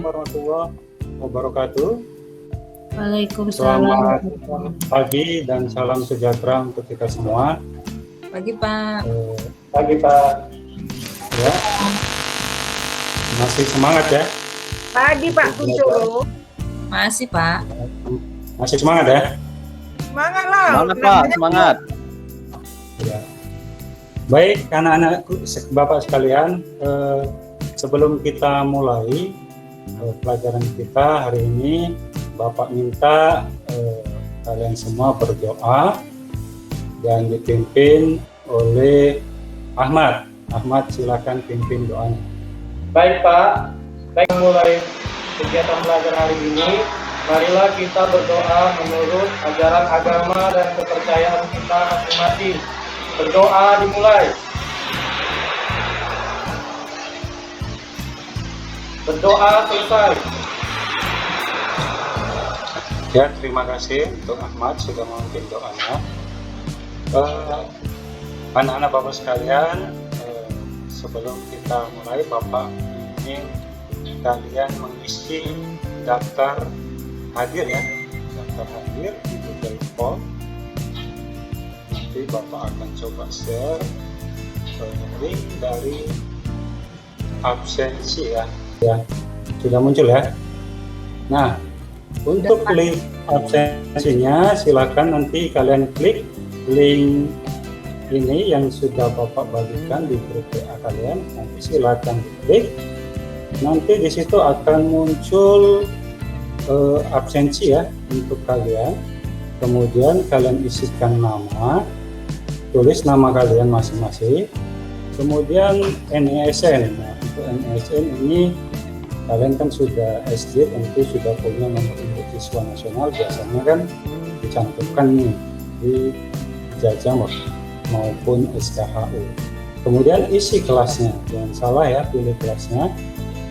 warahmatullahi wabarakatuh. Waalaikumsalam. Selamat pagi dan salam sejahtera untuk kita semua. Pagi Pak. Pagi Pak. Ya. Masih semangat ya? Pagi Pak Kuncoro. Masih Pak. Masih semangat ya? Semangat lah. Semangat Pak, semangat. Ya. Baik, anak-anakku, Bapak sekalian, sebelum kita mulai pelajaran kita hari ini, Bapak minta kalian semua berdoa dan dipimpin oleh Ahmad. Ahmad, silakan pimpin doanya. Baik Pak, baik mulai kegiatan belajar hari ini, marilah kita berdoa menurut ajaran agama dan kepercayaan kita masing-masing. Berdoa dimulai. Berdoa selesai. Ya, terima kasih untuk Ahmad sudah memimpin doanya. Anak-anak Bapak sekalian, sebelum kita mulai, Bapak ingin kalian mengisi daftar hadir ya, daftar hadir di Google Form. Nanti Bapak akan coba share link dari absensi ya. Ya, sudah muncul ya. Nah, untuk link absensinya silakan nanti kalian klik link ini yang sudah Bapak bagikan di grup WA kalian. Nanti silakan klik. Nanti di situ akan muncul absensi ya untuk kalian. Kemudian kalian isikan nama, tulis nama kalian masing-masing. Kemudian NISN. Nah, untuk NISN ini kalian kan sudah SD, tentu sudah punya nomor induk siswa nasional, biasanya kan dicantumkan nih di ijazah maupun SKHU. Kemudian isi kelasnya, jangan salah ya, pilih kelasnya.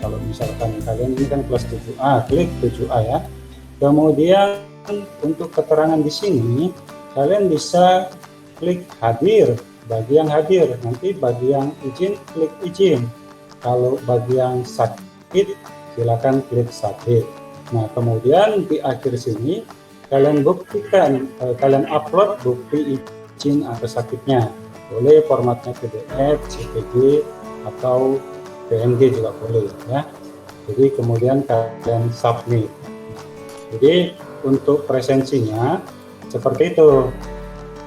Kalau misalkan kalian ini kan kelas 7A, klik 7A ya. Kemudian untuk keterangan di sini kalian bisa klik hadir bagi yang hadir, nanti bagi yang izin klik izin. Kalau bagi yang sakit silakan klik sakit. Nah, kemudian di akhir sini kalian buktikan, kalian upload bukti izin atau sakitnya. Boleh formatnya PDF, CPG atau PNG juga boleh ya. Jadi kemudian kalian submit. Jadi untuk presensinya seperti itu.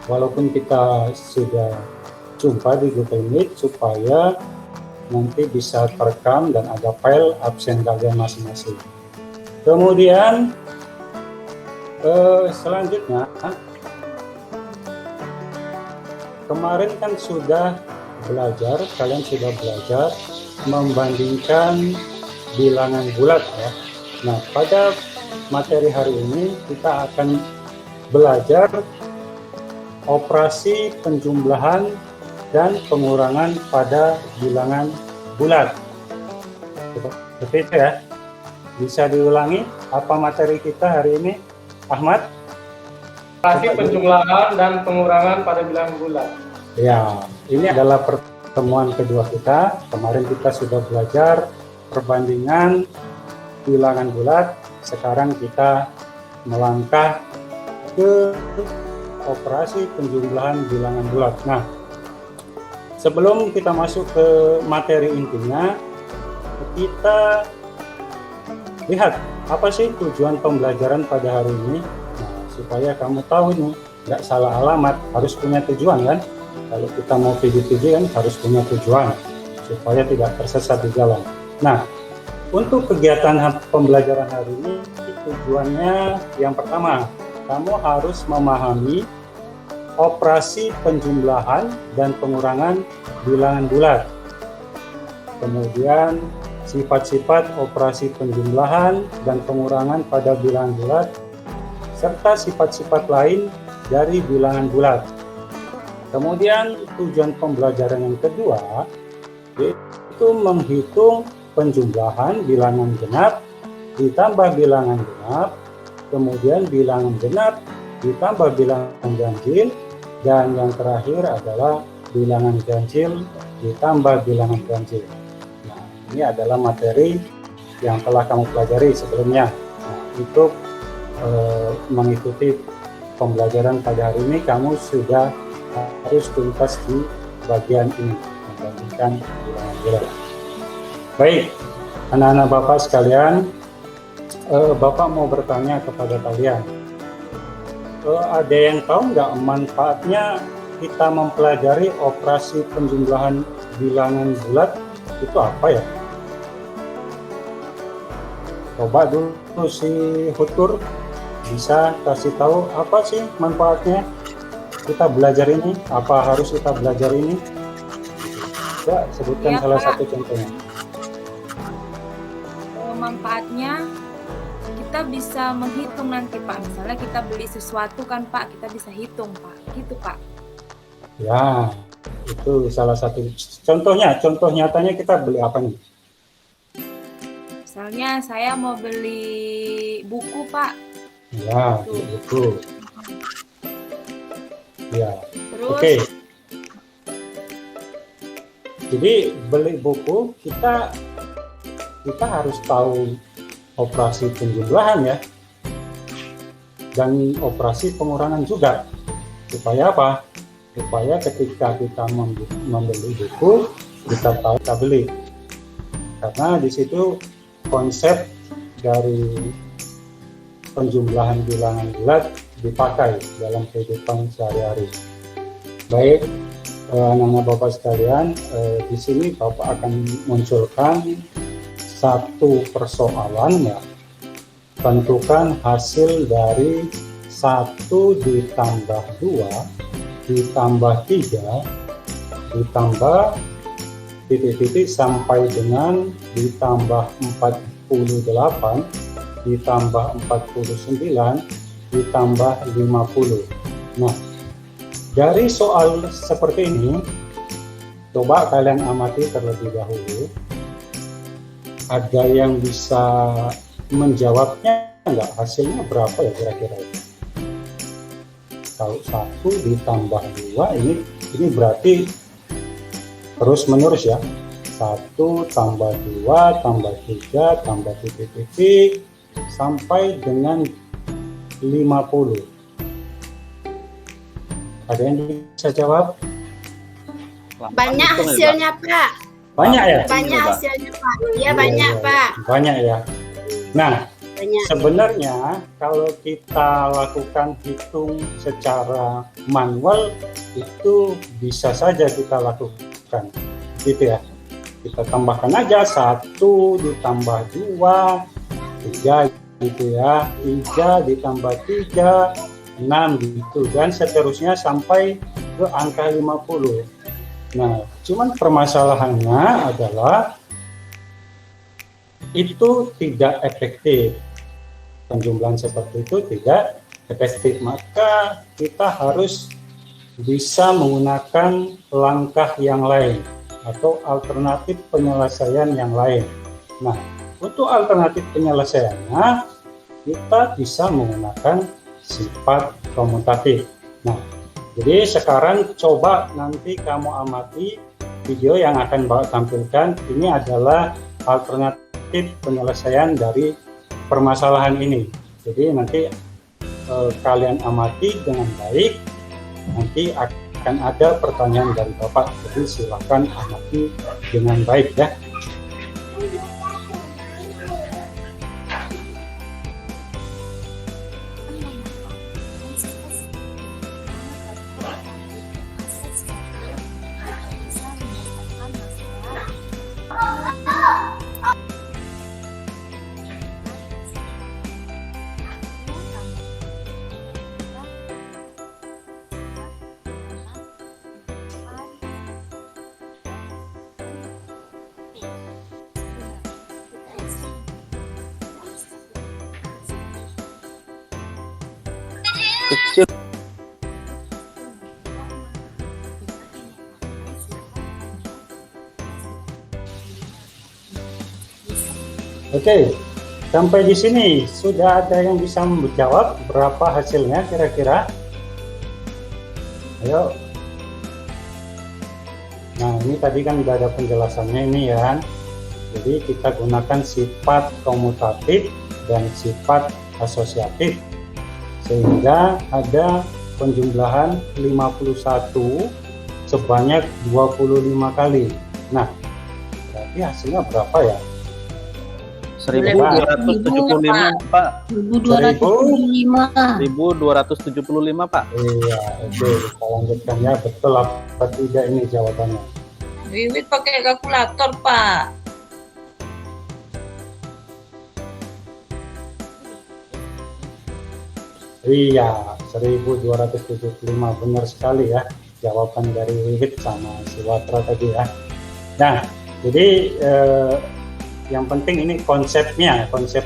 Walaupun kita sudah jumpa di Google Meet, supaya nanti bisa terekam dan ada file absen kalian masing-masing. Kemudian selanjutnya, kemarin kan sudah belajar, kalian sudah belajar membandingkan bilangan bulat ya. Nah, pada materi hari ini kita akan belajar operasi penjumlahan dan pengurangan pada bilangan bulat. Seperti itu ya. Bisa diulangi apa materi kita hari ini, Ahmad? Operasi penjumlahan dan pengurangan pada bilangan bulat. Ya, ini adalah pertemuan kedua kita. Kemarin kita sudah belajar perbandingan bilangan bulat. Sekarang kita melangkah ke operasi penjumlahan bilangan bulat. Nah, sebelum kita masuk ke materi intinya, kita lihat apa sih tujuan pembelajaran pada hari ini. Nah, supaya kamu tahu nih, nggak salah alamat, harus punya tujuan kan. Kalau kita mau PJJ kan harus punya tujuan supaya tidak tersesat di jalan. Nah, untuk kegiatan pembelajaran hari ini, tujuannya yang pertama, kamu harus memahami operasi penjumlahan dan pengurangan bilangan bulat. Kemudian sifat-sifat operasi penjumlahan dan pengurangan pada bilangan bulat, serta sifat-sifat lain dari bilangan bulat. Kemudian tujuan pembelajaran yang kedua yaitu menghitung penjumlahan bilangan genap ditambah bilangan genap, kemudian bilangan genap ditambah bilangan ganjil, dan yang terakhir adalah bilangan ganjil ditambah bilangan ganjil. Nah, ini adalah materi yang telah kamu pelajari sebelumnya. Nah, untuk mengikuti pembelajaran pada hari ini, kamu sudah harus tuntas di bagian ini, membandingkan bilangan bulat. Baik, anak-anak Bapak sekalian, Bapak mau bertanya kepada kalian, ada yang tahu nggak manfaatnya kita mempelajari operasi penjumlahan bilangan bulat itu apa ya? Coba dulu si Hutur bisa kasih tahu apa sih manfaatnya kita belajar ini, apa harus kita belajar ini? Ya, sebutkan Ya, salah Pak. satu contohnya. Manfaatnya kita bisa menghitung nanti Pak. Misalnya kita beli sesuatu kan Pak, kita bisa hitung Pak. Gitu Pak. Ya, itu salah satu contohnya. Contoh nyatanya kita beli apa nih? Misalnya saya mau beli buku Pak. Ya, buku. Ya, Terus oke. Jadi beli buku kita harus tahu operasi penjumlahan ya, dan operasi pengurangan juga. Supaya apa? Supaya ketika kita membeli buku, kita tahu kita beli. Karena di situ konsep dari penjumlahan bilangan bulat dipakai dalam kehidupan sehari-hari. Baik, anak-anak Bapak sekalian, di sini Bapak akan munculkan satu persoalan ya. Tentukan hasil dari 1 ditambah 2 ditambah 3 ditambah titik-titik sampai dengan ditambah 48 ditambah 49 ditambah 50. Nah, dari soal seperti ini, coba kalian amati terlebih dahulu. Ada yang bisa menjawabnya enggak? Hasilnya berapa ya kira-kira? Kalau 1 ditambah 2 ini berarti terus menerus ya. 1 tambah 2 tambah 3 tambah titik-titik sampai dengan 50. Ada yang bisa jawab? Banyak hasilnya Pak. Banyak ya? Banyak hasilnya Pak. Iya banyak Pak. Banyak ya. Nah, Banyak. sebenarnya kalau kita lakukan hitung secara manual itu bisa saja kita lakukan, gitu ya. Kita tambahkan aja 1 ditambah 2, 3 gitu ya, 3 ditambah 3, 6 gitu, dan seterusnya sampai ke angka 50. Nah, cuman permasalahannya adalah itu tidak efektif. Penjumlahan seperti itu tidak efektif, maka kita harus bisa menggunakan langkah yang lain atau alternatif penyelesaian yang lain. Nah, untuk alternatif penyelesaiannya kita bisa menggunakan sifat komutatif. Nah, jadi sekarang coba nanti kamu amati video yang akan Bapak tampilkan. Ini adalah alternatif penyelesaian dari permasalahan ini. Jadi nanti kalian amati dengan baik. Nanti akan ada pertanyaan dari Bapak. Jadi silakan amati dengan baik ya. Oke, sampai di sini sudah ada yang bisa menjawab berapa hasilnya kira-kira? Ayo. Nah, ini tadi kan udah ada penjelasannya ini ya. Jadi kita gunakan sifat komutatif dan sifat asosiatif, sehingga ada penjumlahan 51 sebanyak 25 kali. Nah, berarti hasilnya berapa ya? 1275 Pak. 1275. 1275 Pak. Iya, oke, kita lanjutkan ya. Betul apa tidak ini jawabannya? Wiwit pakai kalkulator, Pak. Iya, 1275 benar sekali ya. Jawaban dari Wiwit sama Siwatra tadi ya. Nah, jadi yang penting ini konsepnya, konsep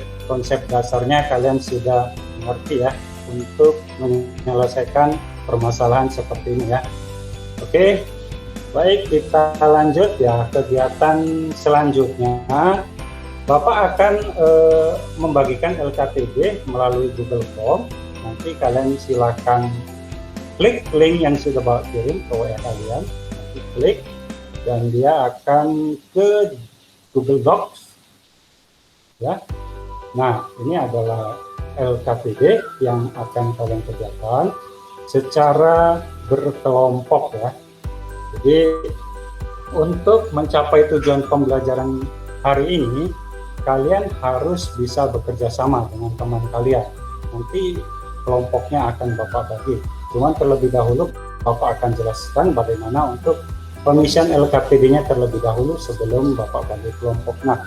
dasarnya kalian sudah mengerti ya untuk menyelesaikan permasalahan seperti ini ya. Oke, baik, kita lanjut ya kegiatan selanjutnya. Bapak akan membagikan LKTB melalui Google Form. Nanti kalian silakan klik link yang sudah Bapak kirim ke WA kalian. Nanti klik dan dia akan ke Google Docs. Ya, nah ini adalah LKTB yang akan kalian kerjakan secara berkelompok ya. Jadi untuk mencapai tujuan pembelajaran hari ini, kalian harus bisa bekerja sama dengan teman kalian. Nanti kelompoknya akan Bapak bagi. Cuman terlebih dahulu Bapak akan jelaskan bagaimana untuk pengisian LKPD-nya terlebih dahulu sebelum Bapak bagi kelompok. Nah,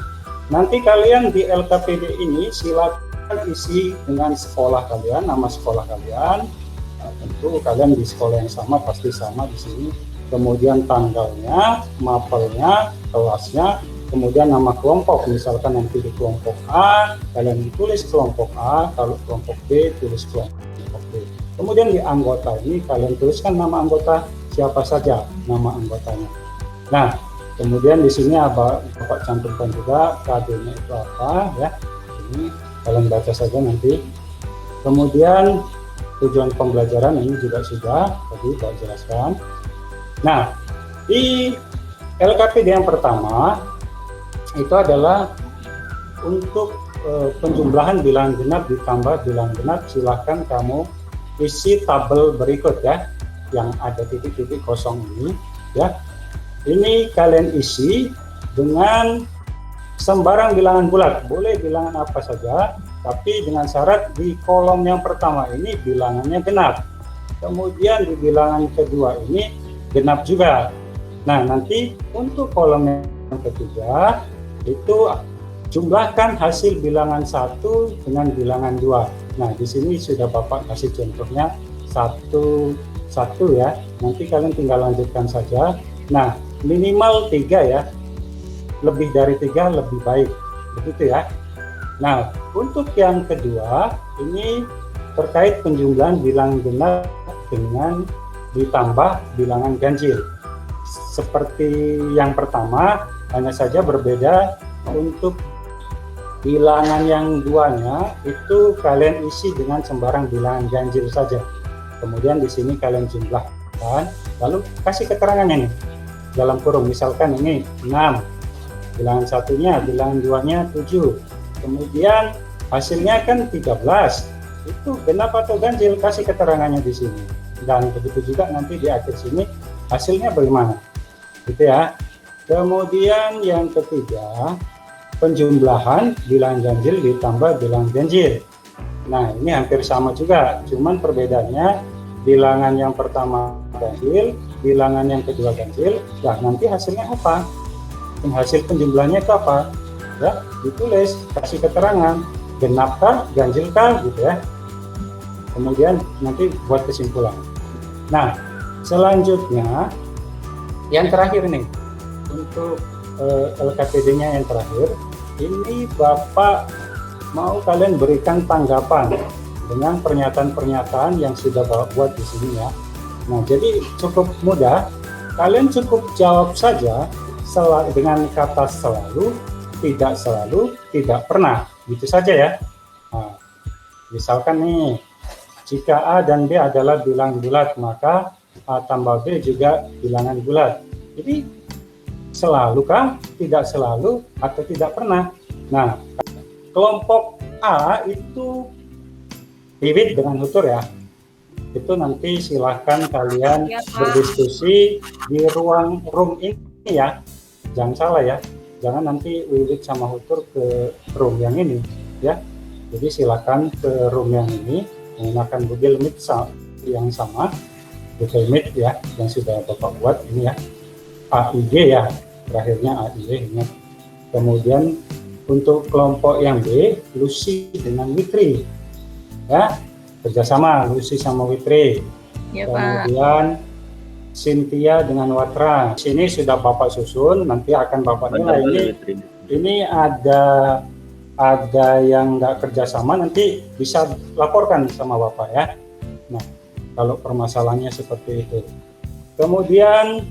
nanti kalian di LKPD ini silakan isi dengan sekolah kalian, nama sekolah kalian. Nah, tentu kalian di sekolah yang sama pasti sama di sini. Kemudian tanggalnya, mapelnya, kelasnya, kemudian nama kelompok. Misalkan nanti di kelompok A, kalian tulis kelompok A, kalau kelompok B tulis kelompok B. Kemudian di anggota ini kalian tuliskan nama anggota siapa saja nama anggotanya. Nah, kemudian di sini Bapak cantumkan juga KD-nya itu apa ya. Ini kalian baca saja nanti. Kemudian tujuan pembelajaran ini juga sudah tadi Bapak jelaskan. Nah, di LKPD yang pertama itu adalah untuk penjumlahan bilangan genap ditambah bilangan genap. Silahkan kamu isi tabel berikut ya, yang ada titik-titik kosong ini ya. Ini kalian isi dengan sembarang bilangan bulat, boleh bilangan apa saja, tapi dengan syarat di kolom yang pertama ini bilangannya genap, kemudian di bilangan kedua ini genap juga. Nah, nanti untuk kolom yang ketiga itu jumlahkan hasil bilangan 1 dengan bilangan 2. Nah, di sini sudah Bapak kasih contohnya satu ya. Nanti kalian tinggal lanjutkan saja. Nah, minimal 3 ya. Lebih dari 3 lebih baik. Begitu ya. Nah, untuk yang kedua ini terkait penjumlahan bilangan genap dengan ditambah bilangan ganjil. Seperti yang pertama, hanya saja berbeda untuk bilangan yang duanya itu kalian isi dengan sembarang bilangan ganjil saja. Kemudian di sini kalian jumlahkan, lalu kasih keterangannya nih dalam kurung. Misalkan ini 6, bilangan satunya, bilangan duanya 7, kemudian hasilnya kan 13. Itu genap atau ganjil, kasih keterangannya di sini. Dan begitu juga nanti di akhir sini hasilnya bagaimana, gitu ya. Kemudian yang ketiga, penjumlahan bilangan ganjil ditambah bilangan ganjil. Nah, ini hampir sama juga, cuman perbedaannya bilangan yang pertama ganjil, bilangan yang kedua ganjil. Nah, nanti hasilnya apa? Hasil penjumlahannya itu apa? Ya, ditulis, kasih keterangan, genapkah, ganjilkah, gitu ya. Kemudian nanti buat kesimpulan. Nah, selanjutnya yang terakhir nih, untuk LKPD-nya yang terakhir, ini Bapak mau kalian berikan tanggapan dengan pernyataan-pernyataan yang sudah Bapak buat di sini ya. Nah, jadi cukup mudah, kalian cukup jawab saja dengan kata selalu, tidak pernah, gitu saja ya. Nah, misalkan nih, jika A dan B adalah bilangan bulat, maka A tambah B juga bilangan bulat. Jadi, selalukah, tidak selalu atau tidak pernah. Nah, kelompok A itu Wiwit dengan Hutur ya. Itu nanti silahkan kalian Ya, Pak. berdiskusi di room ini ya. Jangan salah ya. Jangan nanti Wiwit sama Hutur ke room yang ini ya. Jadi silakan ke room yang ini menggunakan Google Meet yang sama, Google Meet ya, yang sudah Bapak buat ini ya. AIG ya, terakhirnya AIG ingat. Kemudian untuk kelompok yang B, Lucy dengan Witri ya, kerjasama Lucy sama Witri. Ya, Pak. Kemudian Cynthia dengan Watra. Sini sudah Bapak susun, nanti akan Bapak nilai. Ini ada yang nggak kerjasama, nanti bisa laporkan sama Bapak ya. Nah, kalau permasalahannya seperti itu. Kemudian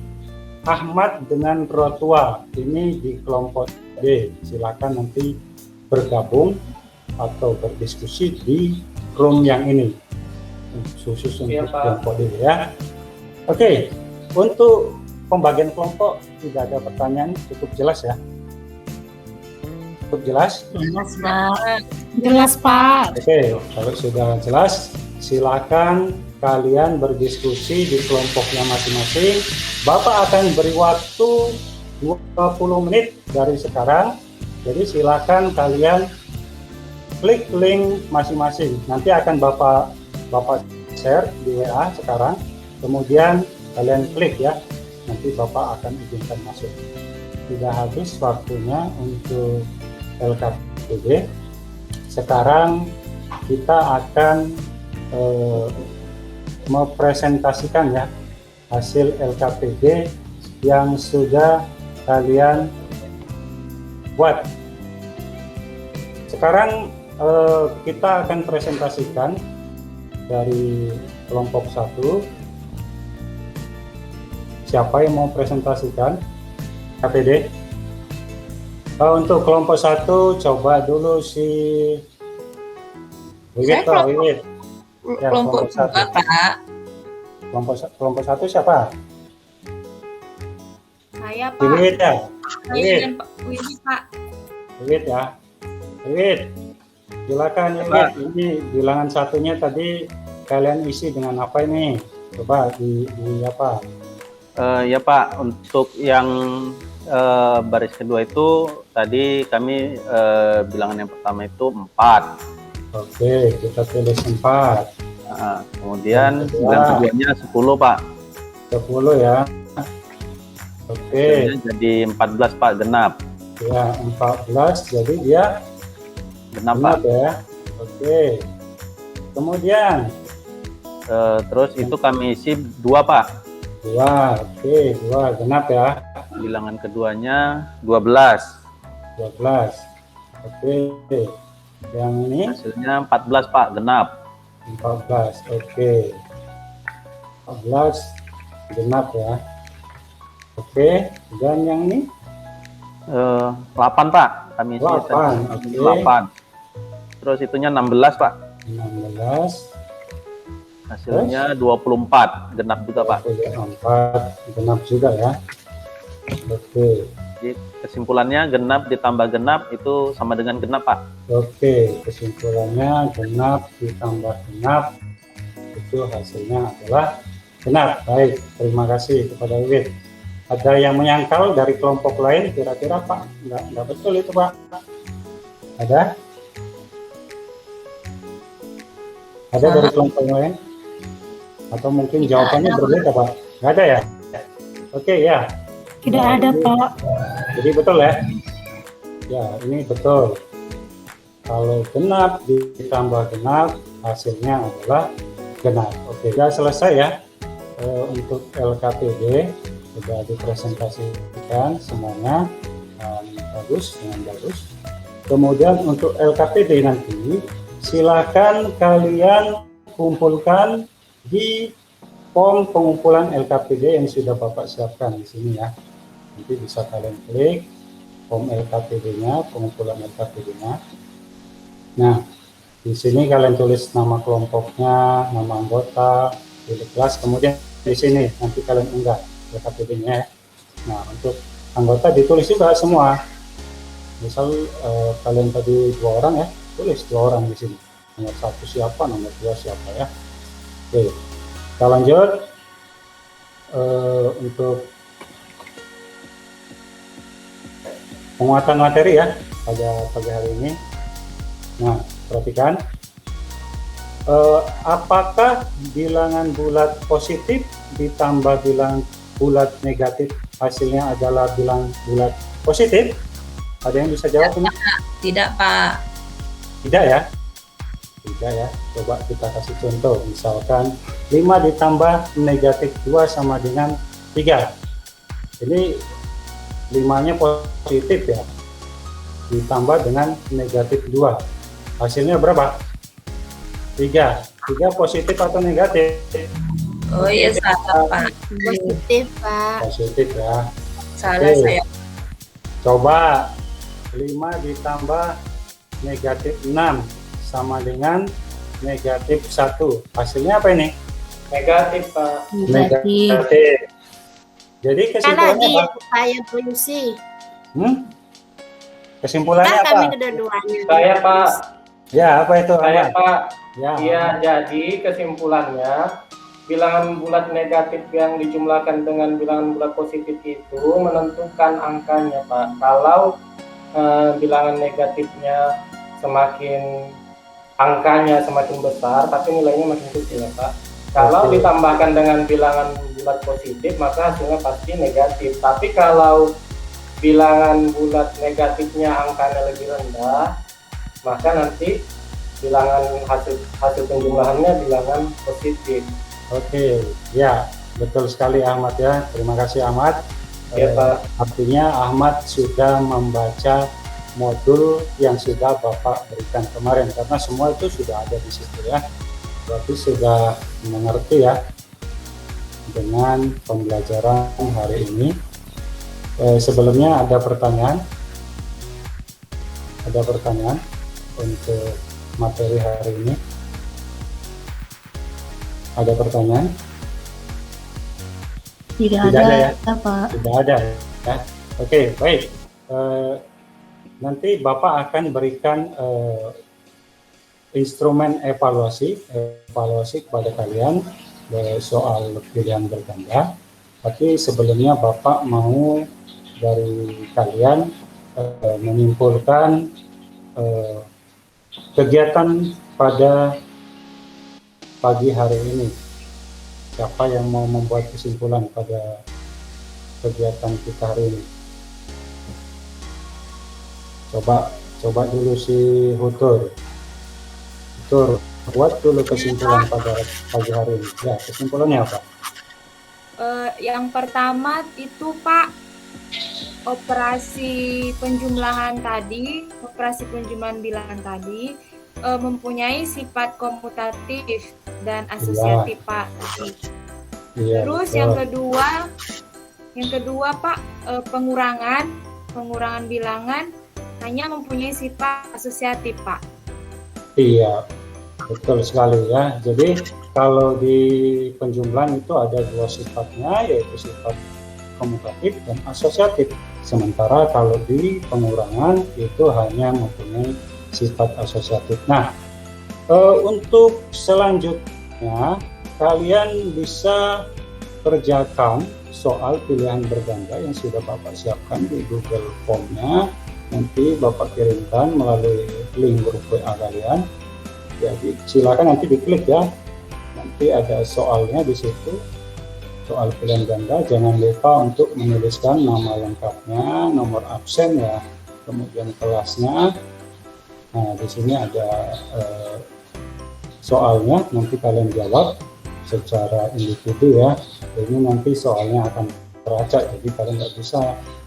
Ahmad dengan Rotua, ini di kelompok D. Silakan nanti bergabung atau berdiskusi di room yang ini, khusus untuk Iya, Pak. kelompok D ya. Oke, untuk pembagian kelompok tidak ada pertanyaan, cukup jelas ya. Cukup jelas? Jelas, Pak. Jelas, Pak. Oke, kalau sudah jelas, silakan kalian berdiskusi di kelompoknya masing-masing. Bapak akan beri waktu 20 menit dari sekarang. Jadi silakan kalian klik link masing-masing. Nanti akan Bapak share di WA sekarang. Kemudian kalian klik ya. Nanti Bapak akan izinkan masuk. Sudah habis waktunya untuk LKPD. Sekarang kita akan mempresentasikan ya hasil LKPD yang sudah kalian buat. Sekarang kita akan presentasikan dari kelompok 1. Siapa yang mau presentasikan LKPD? Untuk kelompok 1 coba dulu si Wiwit. Saya Wiwit. Ya, Kelompok kelompok 1. 2, Pak. Kelompok 1 siapa? Saya Pak. Wiwit ya. Saya Wiwit. dan Pak Wiwit Pak. Wiwit ya. Wiwit. Silakan Wiwit. Ini bilangan satunya tadi kalian isi dengan apa ini? Coba di apa? Ya Pak, untuk yang baris kedua itu tadi kami bilangan yang pertama itu 4. Oke, kita tulis 4. Nah, kemudian Yang kedua. bilangan keduanya 10 Pak. 10 ya. Oke, Hasilnya jadi 14 Pak, genap. ya 14. Jadi dia Genap Pak. genap ya. Oke. Kemudian Terus itu kami isi 2 Pak. 2. Oke, 2 genap ya. Bilangan keduanya 12. 12. Oke. Yang ini Hasilnya 14 Pak, genap. 14. Oke. 14 genap ya. Oke, dan yang ini 8 Pak, kami isi 8. Oke. 8. Terus itunya 16 Pak. 16. Hasilnya 24, genap juga Pak. 24 genap juga ya. Oke. Jadi kesimpulannya genap ditambah genap itu sama dengan genap Pak. Oke, kesimpulannya genap ditambah genap itu hasilnya adalah genap. Baik, terima kasih kepada Wiwit. Ada yang menyangkal dari kelompok lain kira-kira Pak? Enggak betul itu Pak? Ada? Ada dari kelompok lain? Atau mungkin jawabannya berbeda Pak? Nggak ada ya? Oke ya. Tidak ada, Pak. Jadi betul ya? Ya, ini betul. Kalau genap ditambah genap, hasilnya adalah genap. Oke, sudah selesai ya. Untuk LKPD sudah dipresentasikan semuanya dengan bagus. Kemudian untuk LKPD nanti silakan kalian kumpulkan di form pengumpulan LKPD yang sudah Bapak siapkan di sini ya. Nanti bisa kalian klik form LKPD-nya, pengumpulan LKPD-nya. Nah, di sini kalian tulis nama kelompoknya, nama anggota, pilih kelas, kemudian di sini nanti kalian unggah LKPD-nya ya. Nah, untuk anggota ditulis juga semua. Misal kalian tadi 2 orang ya, tulis 2 orang di sini. Nomor 1 siapa, nomor 2 siapa ya. Oke, kita lanjut untuk penguatan materi ya pada pagi hari ini. Nah, perhatikan. Apakah bilangan bulat positif ditambah bilangan bulat negatif hasilnya adalah bilangan bulat positif? Ada yang bisa jawab ini? Tidak, Pak. Tidak ya? Tidak ya. Coba kita kasih contoh. Misalkan 5 ditambah negatif 2 sama dengan 3. Ini 5-nya positif ya. Ditambah dengan negatif 2. Hasilnya berapa? 3 positif atau negatif? Oh iya, salah, Pak. Positif, Pak. Positif ya. Salah Oke. saya. Coba 5 ditambah negatif 6 sama dengan negatif 1. Hasilnya apa ini? Negatif, Pak. Negatif. Jadi Kan kesimpulannya lagi apa? saya puisi. Kesimpulannya Kan kami apa? kedua-duanya. Saya, Pak. Ya, apa itu? Saya, Ahmad? Pak. Ya, Iya, jadi kesimpulannya bilangan bulat negatif yang dijumlahkan dengan bilangan bulat positif itu menentukan angkanya, Pak. Kalau bilangan negatifnya angkanya semakin besar, tapi nilainya makin kecil, ya, Pak. Kalau Oke. ditambahkan dengan bilangan bulat positif, maka hasilnya pasti negatif. Tapi kalau bilangan bulat negatifnya angkanya lebih rendah, maka nanti bilangan hasil penjumlahannya bilangan positif. Oke, ya betul sekali Ahmad ya. Terima kasih Ahmad. Ya, Pak. Artinya Ahmad sudah membaca modul yang sudah Bapak berikan kemarin karena semua itu sudah ada di situ ya. Berarti sudah mengerti ya dengan pembelajaran hari ini. Sebelumnya ada pertanyaan? Ada pertanyaan untuk materi hari ini? Ada pertanyaan? Tidak Tidak ada ada, ya? Pak. Tidak ada ya. Oke, baik. Nanti Bapak akan berikan instrumen evaluasi kepada kalian soal pilihan berganda. Tapi sebelumnya Bapak mau dari kalian menyimpulkan kegiatan pada pagi hari ini. Siapa yang mau membuat kesimpulan pada kegiatan kita hari ini? Coba dulu si Hutur. Hutur, buat dulu kesimpulan pada pagi hari ini. Ya, kesimpulannya apa? Yang pertama itu Pak, operasi penjumlahan bilangan tadi mempunyai sifat komutatif dan asosiatif Pak. Iya, Terus betul. yang kedua Pak, pengurangan bilangan hanya mempunyai sifat asosiatif Pak. Iya, betul sekali ya. Jadi kalau di penjumlahan itu ada 2 sifatnya, yaitu sifat komutatif dan asosiatif. Sementara kalau di pengurangan itu hanya mempunyai sifat asosiatif. Nah, untuk selanjutnya kalian bisa kerjakan soal pilihan berganda yang sudah Bapak siapkan di Google Form-nya. Nanti Bapak kirimkan melalui link grup WA kalian. Jadi silakan nanti diklik ya. Nanti ada soalnya di situ. Soal pilihan ganda, jangan lupa untuk menuliskan nama lengkapnya, nomor absen ya, kemudian kelasnya. Nah, di sini ada soalnya, nanti kalian jawab secara individu ya. Ini nanti soalnya akan teracak, jadi kalian nggak bisa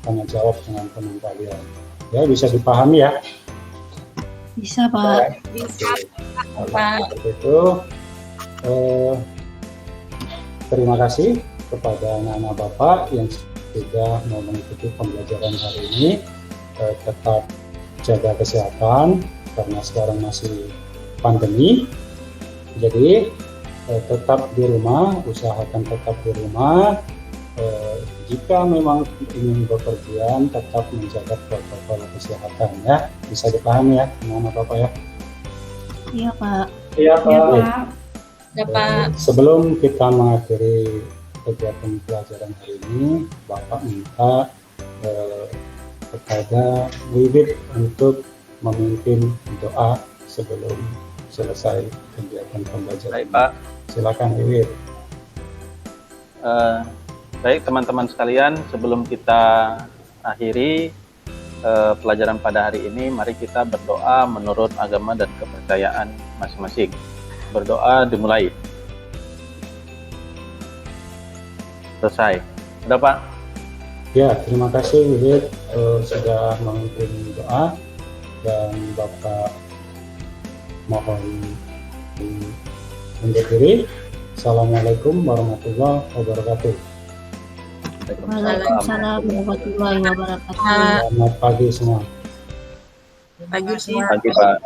tanya jawab dengan teman kalian. Ya, bisa dipahami ya? Bisa, Pak. Bisa Pak. Seperti itu. Terima kasih kepada anak-anak Bapak yang sudah mau mengikuti pembelajaran hari ini. Tetap jaga kesehatan karena sekarang masih pandemi. Jadi tetap di rumah, usahakan tetap di rumah, Jika memang ingin bepergian, tetap menjaga protokol kesehatan ya. Bisa dipahami ya, gimana Bapak ya? Iya Pak. Iya, Pak. Ya, Pak. Ya, Pak. Sebelum kita mengakhiri kegiatan pelajaran hari ini, Bapak minta kepada Wiwit untuk memimpin doa sebelum selesai kegiatan pembelajaran. Baik Pak. Silakan Wiwit. Baik teman-teman sekalian, sebelum kita akhiri pelajaran pada hari ini, mari kita berdoa menurut agama dan kepercayaan masing-masing. Berdoa dimulai. Selesai. Sudah Pak? Ya, terima kasih Wiwit sudah memimpin doa, dan Bapak mohon undur diri. Assalamualaikum warahmatullahi wabarakatuh. Waalaikumsalam warahmatullahi wabarakatuh. Pak. Selamat pagi semua. Pagi semua. Pagi Pak.